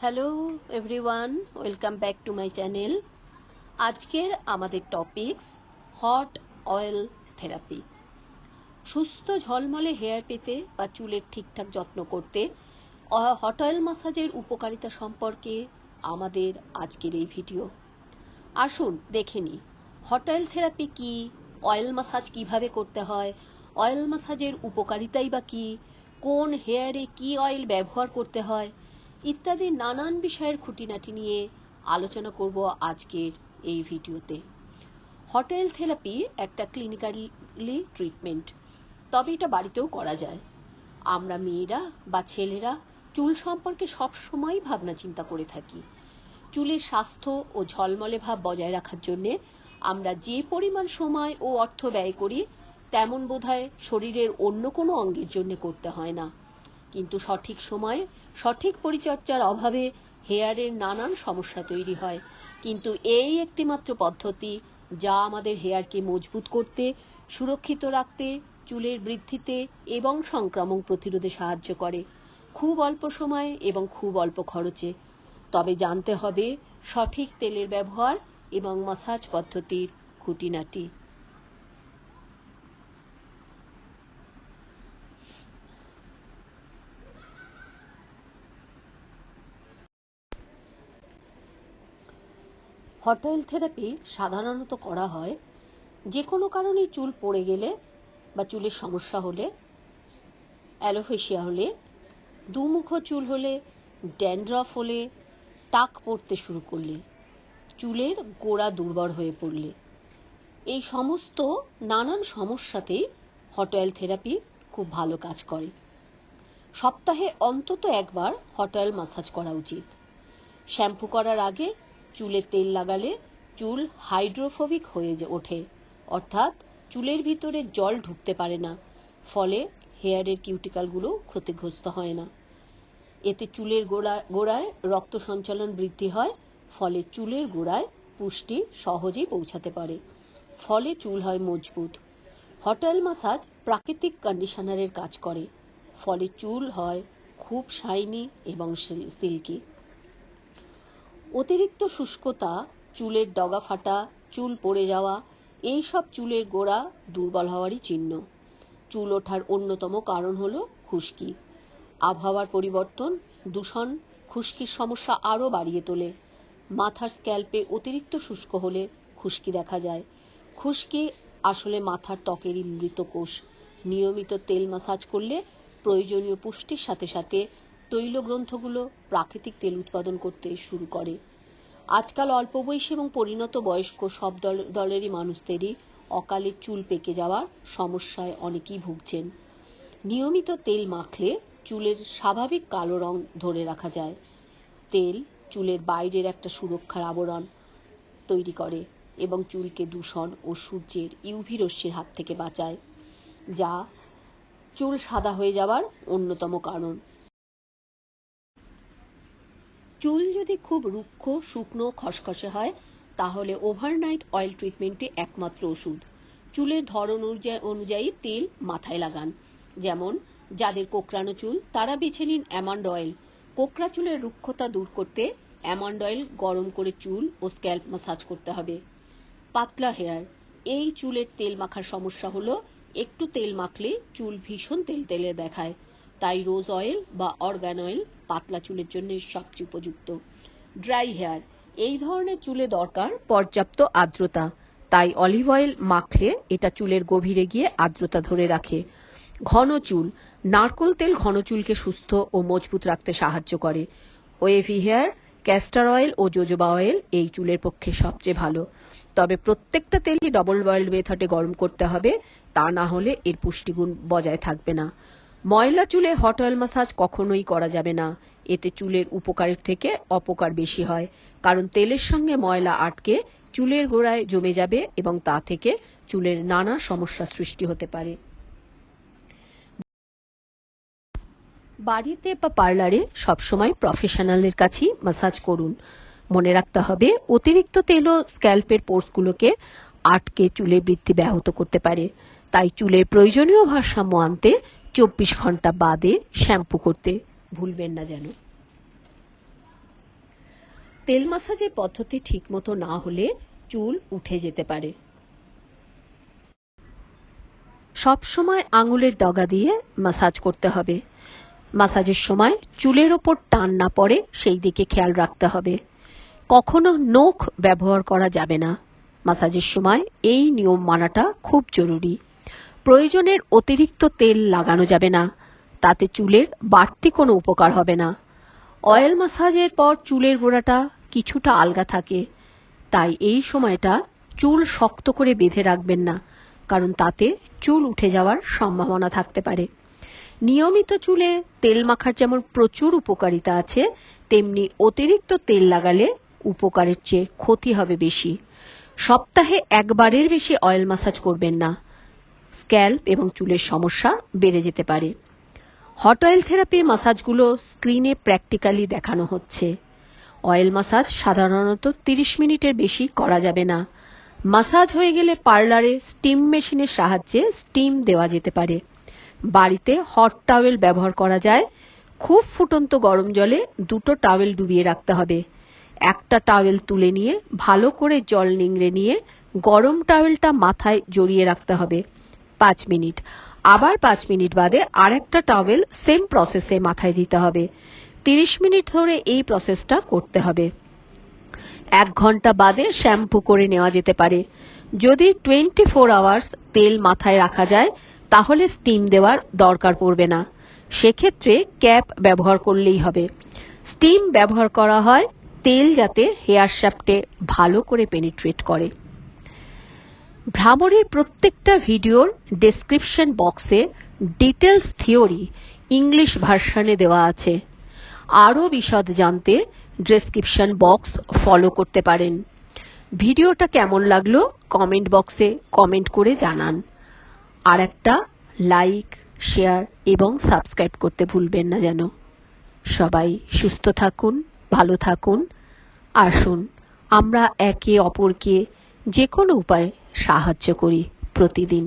Hello everyone, welcome back to my channel. আজকের আমাদের topics hot oil therapy. সুস্থ ঝলমলে হেয়ার পেতে বা চুলের ঠিকঠাক যত্ন করতে হট অয়েল ম্যাসাজের উপকারিতা সম্পর্কে আমাদের আজকের এই ভিডিও। আসুন দেখে নিই হট অয়েল থেরাপি কি, অয়েল ম্যাসাজ কিভাবে করতে হয়, অয়েল ম্যাসাজের উপকারিতাই বা কি, কোন হেয়ারে কি অয়েল ব্যবহার করতে হয় ইত্যাদি নানান বিষয়ের খুঁটিনাটি নিয়ে আলোচনা করব আজকের এই ভিডিওতে। হট অয়েল থেরাপি একটা ক্লিনিক্যালি ট্রিটমেন্ট, তবে এটা বাড়িতেও করা যায়। আমরা মেয়েরা বা ছেলেরা চুল সম্পর্কে সবসময় ভাবনা চিন্তা করে থাকি। চুলের স্বাস্থ্য ও ঝলমলে ভাব বজায় রাখার জন্য আমরা যে পরিমাণ সময় ও অর্থ ব্যয় করি তেমন বোধহয় শরীরের অন্য কোনো অঙ্গের জন্য করতে হয় না। কিন্তু সঠিক সময়ে সঠিক পরিচর্যার অভাবে হেয়ারের নানান সমস্যা তৈরি হয়। কিন্তু এই একটিমাত্র পদ্ধতি যা আমাদের হেয়ারকে মজবুত করতে, সুরক্ষিত রাখতে, চুলের বৃদ্ধিতে এবং সংক্রমণ প্রতিরোধে সাহায্য করে, খুব অল্প সময়ে এবং খুব অল্প খরচে। তবে জানতে হবে সঠিক তেলের ব্যবহার এবং ম্যাসাজ পদ্ধতির খুঁটিনাটি। হট অয়েল থেরাপি সাধারণত করা হয় যে কোনো কারণে চুল পড়ে গেলে বা চুলের সমস্যা হলে, অ্যালোপেশিয়া হলে, দুমুখো চুল হলে, ড্যান্ড্রফ হলে, টাক পড়তে শুরু করলে, চুলের গোড়া দুর্বল হয়ে পড়লে, এই সমস্ত নানান সমস্যাতেই হট অয়েল থেরাপি খুব ভালো কাজ করে। সপ্তাহে অন্তত একবার হট অয়েল ম্যাসাজ করা উচিত। শ্যাম্পু করার আগে চুলে তেল লাগালে চুল হাইড্রোফোবিক হয়ে ওঠে, অর্থাৎ চুলের ভিতরে জল ঢুকতে পারে না, ফলে হেয়ারের কিউটিকলগুলো ক্ষতিগ্রস্ত হয় না। এতে চুলের গোড়ায় রক্ত সঞ্চালন বৃদ্ধি হয়, ফলে চুলের গোড়ায় পুষ্টি সহজেই পৌঁছাতে পারে, ফলে চুল হয় মজবুত। হট অয়েল ম্যাসাজ প্রাকৃতিক কন্ডিশনারের কাজ করে, ফলে চুল হয় খুব শাইনি এবং সিল্কি। অতিরিক্ত শুষ্কতা, চুলের ডগা ফাটা, চুল পড়ে যাওয়া, এই সব চুলের গোড়া দুর্বল হওয়ারই চিহ্ন। চুল ওঠার অন্যতম কারণ হলো খুশকি। আবহাওয়ার পরিবর্তন, দূষণ খুশকির সমস্যা আরও বাড়িয়ে তোলে। মাথার স্ক্যাল্পে অতিরিক্ত শুষ্ক হলে খুশকি দেখা যায়। খুশকি আসলে মাথার ত্বকেরই মৃত কোষ। নিয়মিত তেল ম্যাসাজ করলে প্রয়োজনীয় পুষ্টির সাথে সাথে তৈলগ্রন্থগুলো প্রাকৃতিক তেল উৎপাদন করতে শুরু করে। আজকাল অল্প বয়সী এবং পরিণত বয়স্ক সব দলেরই মানুষদেরই অকালে চুল পেকে যাওয়ার সমস্যায় অনেকেই ভুগছেন। নিয়মিত তেল মাখলে চুলের স্বাভাবিক কালো রং ধরে রাখা যায়। তেল চুলের বাইরের একটা সুরক্ষার আবরণ তৈরি করে এবং চুলকে দূষণ ও সূর্যের ইউভি রশ্মির হাত থেকে বাঁচায়, যা চুল সাদা হয়ে যাওয়ার অন্যতম কারণ। চুল যদি খুব রুক্ষ, শুকনো, খসখসে হয় তাহলে ওভারনাইট অয়েল ট্রিটমেন্টই একমাত্র ওষুধ। চুলের ধরন অনুযায়ী তেল মাথায় লাগান। যেমন যাদের কোঁকড়ানো চুল তারা বেছে নিন অ্যামন্ড অয়েল। কোঁকড়া চুলের রুক্ষতা দূর করতে অ্যামন্ড অয়েল গরম করে চুল ও স্ক্যাল্প ম্যাসাজ করতে হবে। পাতলা হেয়ার, এই চুলের তেল মাখার সমস্যা হলো একটু তেল মাখলে চুল ভীষণ তেলতেলে দেখায়, তাই রোজ অয়েল বা অর্গান অয়েল পাতলা চুলের জন্য সবচেয়ে উপযুক্ত। ড্রাই হেয়ার, এই ধরনের চুলে দরকার পর্যাপ্ত আর্দ্রতা, তাই অলিভ অয়েল মাখলে এটা চুলের গভীরে গিয়ে আর্দ্রতা ধরে রাখে। ঘন চুল, নারকোল তেল ঘন চুলকে সুস্থ ও মজবুত রাখতে সাহায্য করে। ওয়েভি হেয়ার, ক্যাস্টর অয়েল ও জোজোবা অয়েল এই চুলের পক্ষে সবচেয়ে ভালো, তবে প্রত্যেকটা তেলই ডবল বয়েল মেথডে গরম করতে হবে, তা না হলে এর পুষ্টিগুণ বজায় থাকবে না। ময়লা চুলে হট অয়েল ম্যাসাজ কখনোই করা যাবে না, এতে চুলের উপকারের থেকে অপকার বেশি হয়, কারণ তেলের সঙ্গে ময়লা আটকে চুলের গোড়ায় জমে যাবে এবং তা থেকে চুলের নানা সমস্যার সৃষ্টি হতে পারে। বাড়িতে বা পার্লারে সবসময় প্রফেশনালের কাছেই ম্যাসাজ করুন। মনে রাখতে হবে অতিরিক্ত তেলও স্ক্যাল্পের পোর্সগুলোকে আটকে চুলের বৃদ্ধি ব্যাহত করতে পারে, তাই চুলের প্রয়োজনীয় ভারসাম্য আনতে 24 ঘন্টা বাদে শ্যাম্পু করতে ভুলবেন না যেন। তেল মাসাজের পদ্ধতি ঠিকমতো না হলে চুল উঠে যেতে পারে। সব সময় আঙুলের ডগা দিয়ে মাসাজ করতে হবে। মাসাজের সময় চুলের ওপর টান না পড়ে সেই দিকে খেয়াল রাখতে হবে। কখনো নখ ব্যবহার করা যাবে না। মাসাজের সময় এই নিয়ম মানাটা খুব জরুরি। প্রয়োজনের অতিরিক্ত তেল লাগানো যাবে না, তাতে চুলের বাড়তি কোনো উপকার হবে না। অয়েল মাসাজের পর চুলের গোড়াটা কিছুটা আলগা থাকে, তাই এই সময়টা চুল শক্ত করে বেঁধে রাখবেন না, কারণ তাতে চুল উঠে যাওয়ার সম্ভাবনা থাকতে পারে। নিয়মিত চুলে তেল মাখার যেমন প্রচুর উপকারিতা আছে, তেমনি অতিরিক্ত তেল লাগালে উপকারের চেয়ে ক্ষতি হবে বেশি। সপ্তাহে একবারের বেশি অয়েল মাসাজ করবেন না, স্ক্যাল্প এবং চুলের সমস্যা বেড়ে যেতে পারে। হট অয়েল থেরাপি মাসাজগুলো স্ক্রিনে প্র্যাকটিক্যালি দেখানো হচ্ছে। অয়েল মাসাজ সাধারণত 30 মিনিটের বেশি করা যাবে না। মাসাজ হয়ে গেলে পার্লারে স্টিম মেশিনের সাহায্যে স্টিম দেওয়া যেতে পারে। বাড়িতে হট টাওয়েল ব্যবহার করা যায়। খুব ফুটন্ত গরম জলে 2টো টাওয়েল ডুবিয়ে রাখতে হবে। একটা টাওয়েল তুলে নিয়ে ভালো করে জল নিংড়ে নিয়ে গরম টাওয়েলটা মাথায় জড়িয়ে রাখতে হবে 5 মিনিট। আবার 5 মিনিট বাদে আরেকটা টাওয়েল সেম প্রসেসে মাথায় দিতে হবে। 30 মিনিট ধরে এই প্রসেসটা করতে হবে। 1 ঘন্টা বাদে শ্যাম্পু করে নেওয়া যেতে পারে। যদি 24 আওয়ার্স তেল মাথায় রাখা যায় তাহলে স্টিম দেওয়ার দরকার পড়বে না। সেক্ষেত্রে ক্যাপ ব্যবহার করলেই হবে। স্টিম ব্যবহার করা হয় তেল যাতে হেয়ার শ্যাফটে ভালো করে পেনিট্রেট করে। ভ্রামরীর প্রত্যেকটা ভিডিওর ডেসক্রিপশন বক্সে ডিটেলস থিওরি ইংলিশ ভার্সনে দেওয়া আছে। আরও বিশদ জানতে ডেসক্রিপশন বক্স ফলো করতে পারেন। ভিডিওটা কেমন লাগলো কমেন্ট বক্সে কমেন্ট করে জানান। আর একটা লাইক, শেয়ার এবং সাবস্ক্রাইব করতে ভুলবেন না যেন। সবাই সুস্থ থাকুন, ভালো থাকুন। আসুন আমরা একে অপরকে যে কোনো উপায়ে সাহায্য করি প্রতিদিন।